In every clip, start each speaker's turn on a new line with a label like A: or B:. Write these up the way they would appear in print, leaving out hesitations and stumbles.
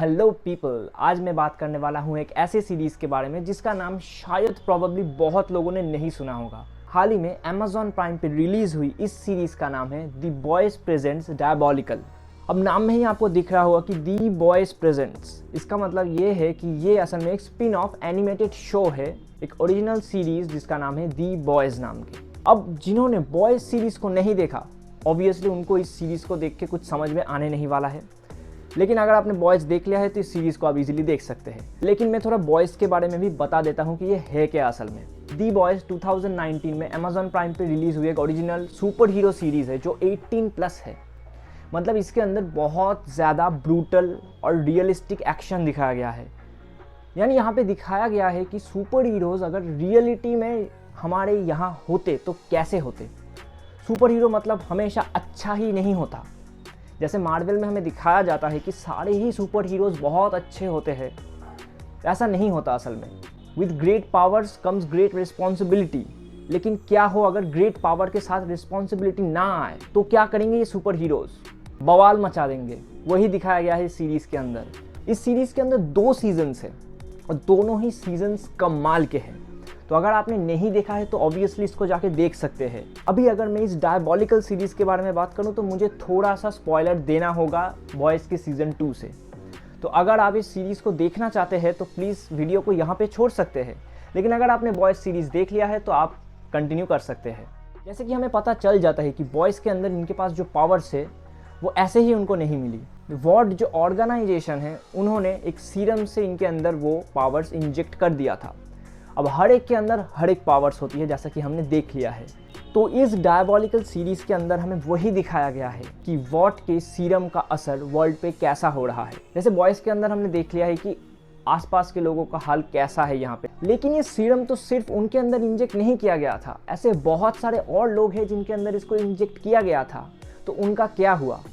A: Hello people, आज मैं बात करने वाला हूँ एक ऐसे सीरीज़ के बारे में जिसका नाम शायद प्रोबेबली बहुत लोगों ने नहीं सुना होगा। हाल ही में Amazon प्राइम पे रिलीज़ हुई इस सीरीज़ का नाम है द बॉयज़ प्रेजेंट्स डायबॉलिकल। अब नाम में ही आपको दिख रहा होगा कि द बॉयज़ प्रेजेंट्स, इसका मतलब ये है कि ये असल में एक स्पिन ऑफ एनिमेटेड शो है, एक ओरिजिनल सीरीज़ जिसका नाम है द बॉयज़ नाम की। अब जिन्होंने बॉयज़ सीरीज़ को नहीं देखा, ऑब्वियसली उनको इस सीरीज़ को देख के कुछ समझ में आने नहीं वाला है, लेकिन अगर आपने बॉयज़ देख लिया है तो इस सीरीज़ को आप इजीली देख सकते हैं। लेकिन मैं थोड़ा बॉयज़ के बारे में भी बता देता हूँ कि ये है क्या असल में। दी बॉयज़ 2019 में Amazon प्राइम पे रिलीज़ हुई एक ओरिजिनल सुपर हीरो सीरीज़ है जो 18+ है। मतलब इसके अंदर बहुत ज़्यादा ब्रूटल और रियलिस्टिक एक्शन दिखाया गया है। यानी यहाँ पे दिखाया गया है कि सुपर हीरोज़ अगर रियलिटी में हमारे यहाँ होते तो कैसे होते। सुपर हीरो मतलब हमेशा अच्छा ही नहीं होता। जैसे मार्वल में हमें दिखाया जाता है कि सारे ही सुपर हीरोज़ बहुत अच्छे होते हैं, ऐसा नहीं होता असल में। With great powers comes great responsibility. लेकिन क्या हो अगर ग्रेट पावर के साथ रिस्पॉन्सिबिलिटी ना आए तो क्या करेंगे ये सुपर हीरोज़? बवाल मचा देंगे। वही दिखाया गया है इस सीरीज़ के अंदर। इस सीरीज़ के अंदर 2 सीजन्स हैं और दोनों ही सीजन्स कमाल के हैं। तो अगर आपने नहीं देखा है तो ऑब्वियसली इसको जाके देख सकते हैं। अभी अगर मैं इस डायबॉलिकल सीरीज़ के बारे में बात करूं तो मुझे थोड़ा सा स्पॉइलर देना होगा बॉयज़ के सीज़न 2 से। तो अगर आप इस सीरीज़ को देखना चाहते हैं तो प्लीज़ वीडियो को यहाँ पे छोड़ सकते हैं, लेकिन अगर आपने बॉयज़ सीरीज़ देख लिया है तो आप कंटिन्यू कर सकते हैं। जैसे कि हमें पता चल जाता है कि बॉयज़ के अंदर इनके पास जो पावर्स है वो ऐसे ही उनको नहीं मिली। वॉर्ड जो ऑर्गेनाइजेशन है उन्होंने एक सीरम से इनके अंदर वो पावर्स इंजेक्ट कर दिया था। अब हर एक के अंदर हर एक पावर्स होती है, जैसा कि हमने देख लिया है। तो इस डायबॉलिकल सीरीज़ के अंदर हमें वही दिखाया गया है कि वॉट के सीरम का असर वर्ल्ड पे कैसा हो रहा है। जैसे बॉयज़ के अंदर हमने देख लिया है कि आसपास के लोगों का हाल कैसा है यहाँ पे, लेकिन ये सीरम तो सिर्फ उनके अंदर इंजेक्ट नहीं किया गया था। ऐसे बहुत सारे और लोग हैं जिनके अंदर इसको इंजेक्ट किया गया था, तो उनका क्या हुआ?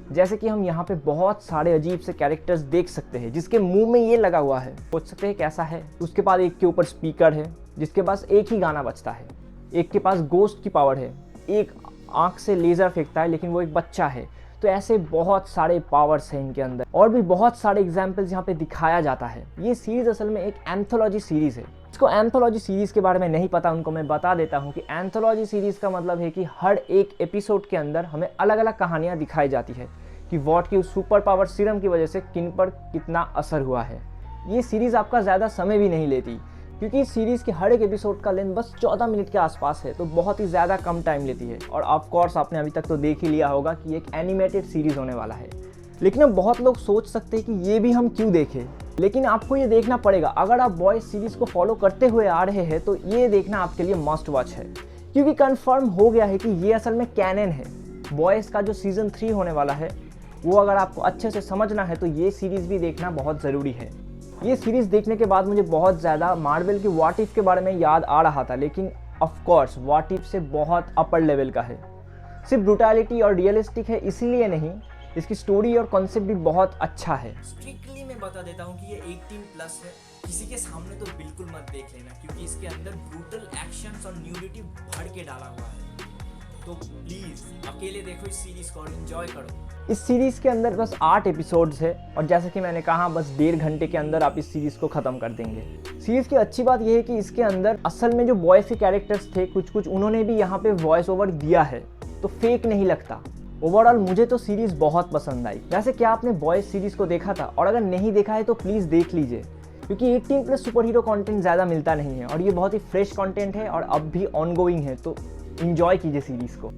A: जैसे कि हम यहाँ पे बहुत सारे अजीब से कैरेक्टर्स देख सकते हैं जिसके मुंह में ये लगा हुआ है। सोच सकते हैं कैसा है। उसके पास एक के ऊपर स्पीकर है जिसके पास एक ही गाना बजता है। एक के पास गोस्ट की पावर है, एक आंख से लेज़र फेंकता है लेकिन वो एक बच्चा है। तो ऐसे बहुत सारे पावर्स हैं इनके अंदर, और भी बहुत सारे एग्जाम्पल्स यहाँ पे दिखाया जाता है। ये सीरीज़ असल में एक एंथोलॉजी सीरीज़ है। इसको एंथोलॉजी सीरीज़ के बारे में नहीं पता उनको मैं बता देता हूँ कि एंथोलॉजी सीरीज़ का मतलब है कि हर एक एपिसोड के अंदर हमें अलग अलग कहानियाँ दिखाई जाती है कि वॉट की उस सुपर पावर सीरम की वजह से किन पर कितना असर हुआ है। ये सीरीज़ आपका ज़्यादा समय भी नहीं लेती, क्योंकि इस सीरीज़ के हर एक एपिसोड का लेंथ बस 14 मिनट के आसपास है, तो बहुत ही ज़्यादा कम टाइम लेती है। और ऑफ कोर्स आपने अभी तक तो देख ही लिया होगा कि एक एनिमेटेड सीरीज़ होने वाला है। लेकिन अब बहुत लोग सोच सकते हैं कि ये भी हम क्यों देखें, लेकिन आपको ये देखना पड़ेगा। अगर आप बॉयज़ सीरीज़ को फॉलो करते हुए आ रहे हैं तो ये देखना आपके लिए मस्ट वॉच है, क्योंकि कन्फर्म हो गया है कि ये असल में कैनन है। बॉयज़ का जो सीज़न 3 होने वाला है वो अगर आपको अच्छे से समझना है तो ये सीरीज़ भी देखना बहुत ज़रूरी है। ये सीरीज़ देखने के बाद मुझे बहुत ज़्यादा मार्वल की व्हाट इफ के बारे में याद आ रहा था, लेकिन ऑफ कोर्स व्हाट इफ से बहुत अपर लेवल का है। सिर्फ ब्रूटैलिटी और रियलिस्टिक है इसीलिए नहीं, इसकी स्टोरी और कॉन्सेप्ट भी बहुत अच्छा है।
B: स्ट्रिक्टली मैं बता देता हूँ कि ये 18+ है। किसी के सामने तो बिल्कुल मत देख लेना, क्योंकि इसके अंदर ब्रूटल एक्शंस और न्यूडिटी भर के डाला हुआ है। तो प्लीज़ अकेले देखो इस सीरीज़ को और एंजॉय करो।
A: इस सीरीज़ के अंदर बस 8 एपिसोड्स है, और जैसे कि मैंने कहा बस 1.5 घंटे के अंदर आप इस सीरीज़ को ख़त्म कर देंगे। सीरीज़ की अच्छी बात यह है कि इसके अंदर असल में जो बॉयज़ के कैरेक्टर्स थे कुछ उन्होंने भी यहाँ पे वॉइस ओवर दिया है, तो फेक नहीं लगता। ओवरऑल मुझे तो सीरीज़ बहुत पसंद आई। वैसे क्या आपने बॉयज़ सीरीज़ को देखा था? और अगर नहीं देखा है तो प्लीज़ देख लीजिए, क्योंकि 18+ सुपर हीरो कंटेंट ज़्यादा मिलता नहीं है और ये बहुत ही फ्रेश कंटेंट है और अब भी ऑनगोइंग है, तो एंजॉय कीजिए सीरीज़ को।